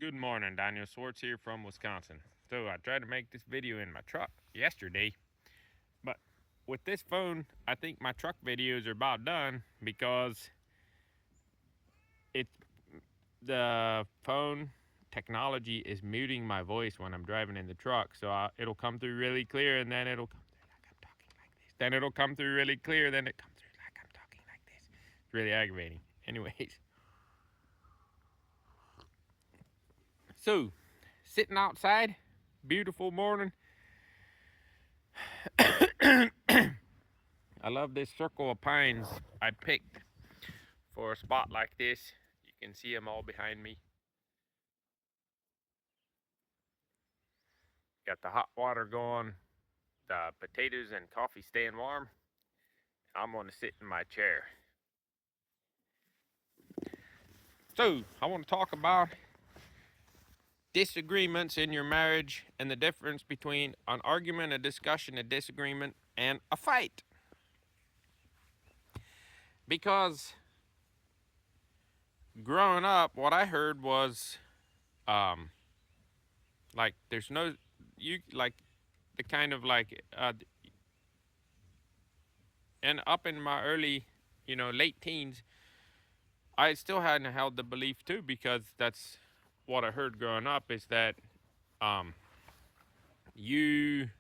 Good morning, Daniel Swartz here from Wisconsin. So I tried to make this video in my truck yesterday, but with this phone, I think my truck videos are about done because it the phone technology is muting my voice when I'm driving in the truck. So it'll come through really clear, and then it'll come through like I'm talking like this. Then it'll come through really clear, then it comes through like I'm talking like this. It's really aggravating. Anyways, so sitting outside, beautiful morning. I love this circle of pines I picked for a spot like this. You can see them all behind me. Got the hot water going, the potatoes and coffee staying warm. I'm going to sit in my chair. So, I want to talk about disagreements in your marriage and the difference between an argument, a discussion, a disagreement, and a fight. Because growing up, what I heard was um, like there's no you like the kind of like and up in my early, late teens, I still hadn't held the belief too, because that's what I heard growing up, is that um, you,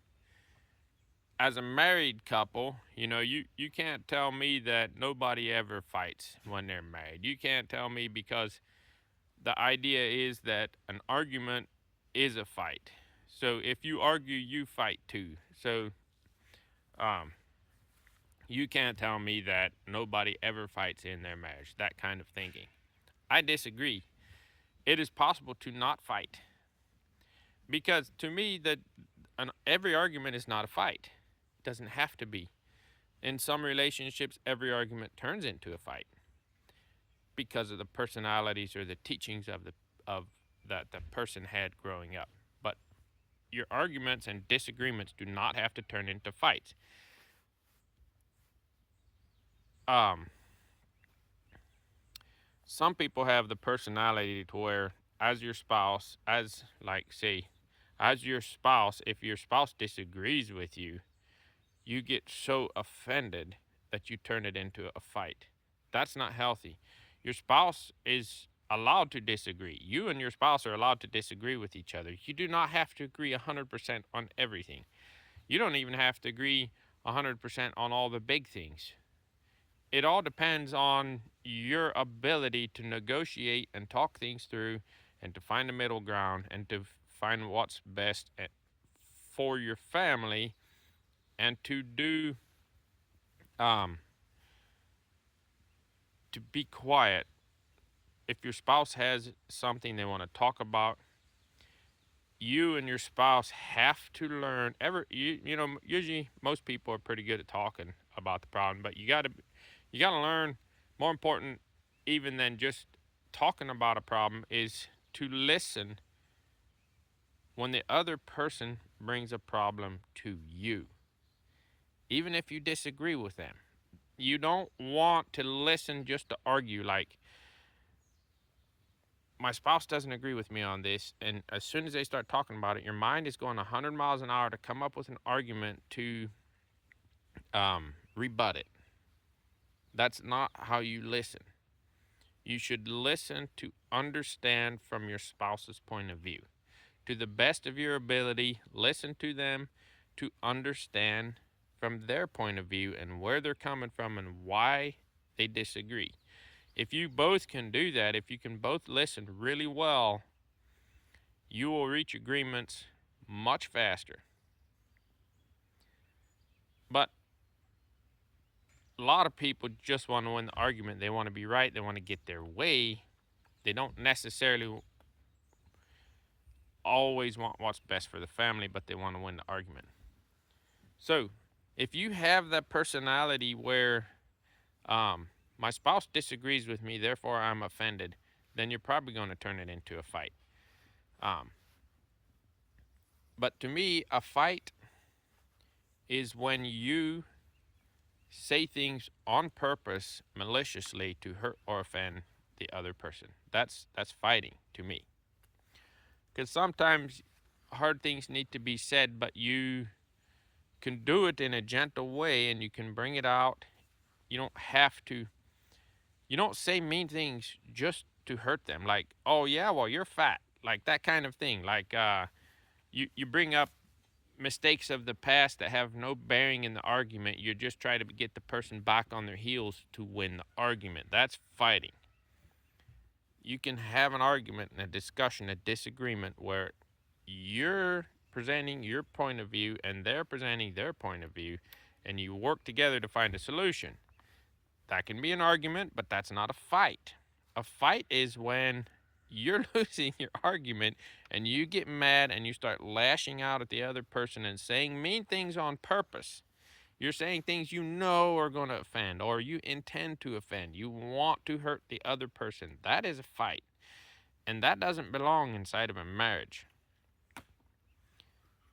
as a married couple, you can't tell me that nobody ever fights when they're married. You can't tell me, because the idea is that an argument is a fight. So if you argue, you fight too. So um, you can't tell me that nobody ever fights in their marriage. That kind of thinking. I disagree. It is possible to not fight, because to me that every argument is not a fight. It doesn't have to be. In some relationships, every argument turns into a fight because of the personalities or the teachings of that the person had growing up. But your arguments and disagreements do not have to turn into fights. Um, some people have the personality to where, as your spouse, as like say, as your spouse, if your spouse disagrees with you, you get so offended that you turn it into a fight. That's not healthy. Your spouse is allowed to disagree. You and your spouse are allowed to disagree with each other. You do not have to agree 100% on everything. You don't even have to agree 100% on all the big things. It all depends on your ability to negotiate and talk things through, and to find a middle ground, and to find what's best for your family, and um to be quiet. If your spouse has something they want to talk about, you and your spouse have to learn. Usually most people are pretty good at talking about the problem, but you got to learn. More important even than just talking about a problem is to listen when the other person brings a problem to you, even if you disagree with them. You don't want to listen just to argue. Like, my spouse doesn't agree with me on this, and as soon as they start talking about it, your mind is going 100 miles an hour to come up with an argument to rebut it. That's not how you listen. You should listen to understand from your spouse's point of view. To the best of your ability, listen to them to understand from their point of view and where they're coming from and why they disagree. If you both can do that, if you can both listen really well, you will reach agreements much faster. But a lot of people just want to win the argument. They want to be right. They want to get their way. They don't necessarily always want what's best for the family, but they want to win the argument. So, if you have that personality where my spouse disagrees with me, therefore I'm offended, then you're probably going to turn it into a fight. Um, but to me, a fight is when you say things on purpose, maliciously, to hurt or offend the other person. That's fighting to me. Because sometimes hard things need to be said, but you can do it in a gentle way and you can bring it out. You don't have to, you don't say mean things just to hurt them. Like, oh, yeah, well, you're fat. Like that kind of thing. Like, you bring up mistakes of the past that have no bearing in the argument. You just try to get the person back on their heels to win the argument. That's fighting. You can have an argument and a discussion, a disagreement where you're presenting your point of view and they're presenting their point of view, and you work together to find a solution. That can be an argument, but that's not a fight. A fight is when you're losing your argument and you get mad and you start lashing out at the other person and saying mean things on purpose. You're saying things you know are going to offend or you intend to offend. You want to hurt the other person. That is a fight. And that doesn't belong inside of a marriage.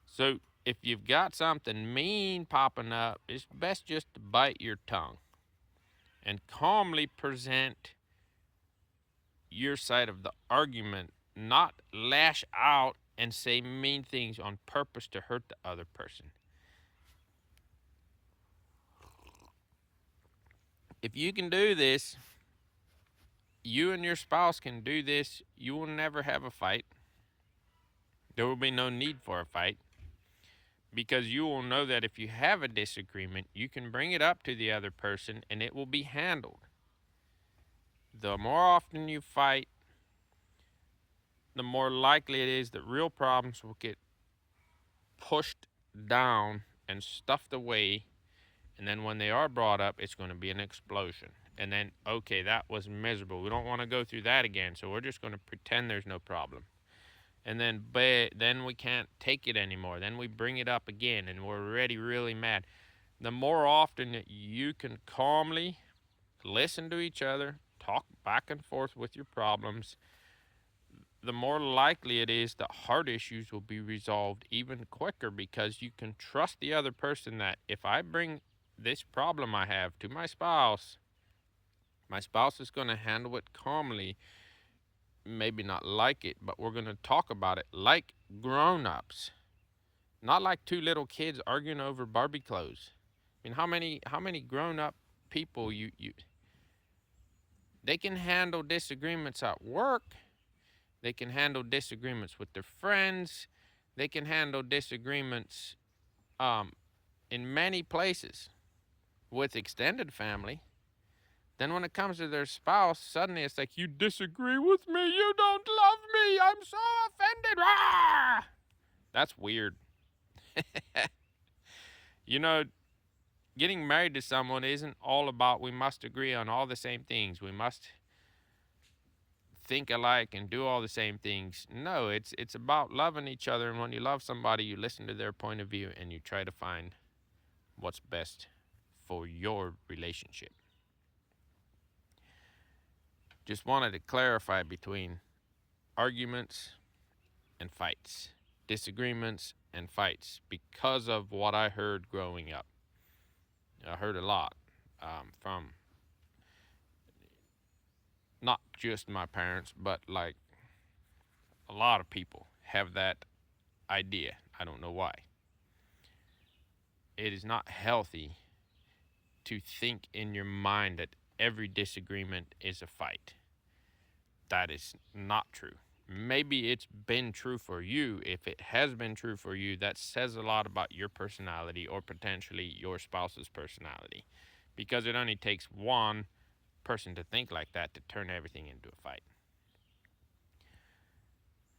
So if you've got something mean popping up, it's best just to bite your tongue and calmly present your side of the argument, not lash out and say mean things on purpose to hurt the other person. If you can do this, you and your spouse can do this, you will never have a fight. There will be no need for a fight because you will know that if you have a disagreement, you can bring it up to the other person and it will be handled. The more often you fight, the more likely it is that real problems will get pushed down and stuffed away. And then when they are brought up, it's going to be an explosion. And then, okay, that was miserable. We don't want to go through that again. So we're just going to pretend there's no problem. And then we can't take it anymore. Then we bring it up again and we're already really mad. The more often that you can calmly listen to each other, talk back and forth with your problems, the more likely it is that heart issues will be resolved even quicker because you can trust the other person that if I bring this problem I have to my spouse is going to handle it calmly. Maybe not like it, but we're going to talk about it like grown-ups, not like two little kids arguing over Barbie clothes. I mean, how many grown-up people you they can handle disagreements at work. They can handle disagreements with their friends. They can handle disagreements in many places with extended family. Then when it comes to their spouse, suddenly it's like, you disagree with me, you don't love me, I'm so offended. Rah! That's weird. You know, getting married to someone isn't all about we must agree on all the same things. We must think alike and do all the same things. No, it's about loving each other, and when you love somebody, you listen to their point of view and you try to find what's best for your relationship. Just wanted to clarify between arguments and fights, disagreements and fights, because of what I heard growing up. I heard a lot from not just my parents, but like a lot of people have that idea. I don't know why. It is not healthy to think in your mind that every disagreement is a fight. That is not true. Maybe it's been true for you. If it has been true for you, that says a lot about your personality or potentially your spouse's personality, because it only takes one person to think like that to turn everything into a fight.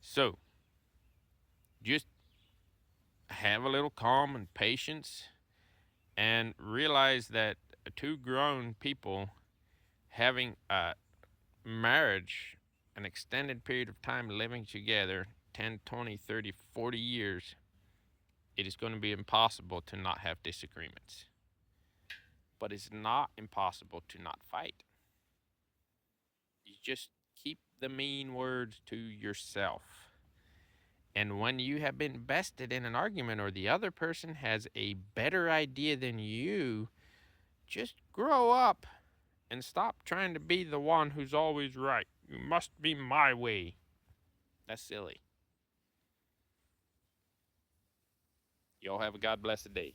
So, just have a little calm and patience and realize that two grown people having a marriage, an extended period of time living together, 10, 20, 30, 40 years, it is going to be impossible to not have disagreements. But it's not impossible to not fight. You just keep the mean words to yourself. And when you have been bested in an argument or the other person has a better idea than you, just grow up and stop trying to be the one who's always right. You must be my way. That's silly. Y'all have a God blessed day.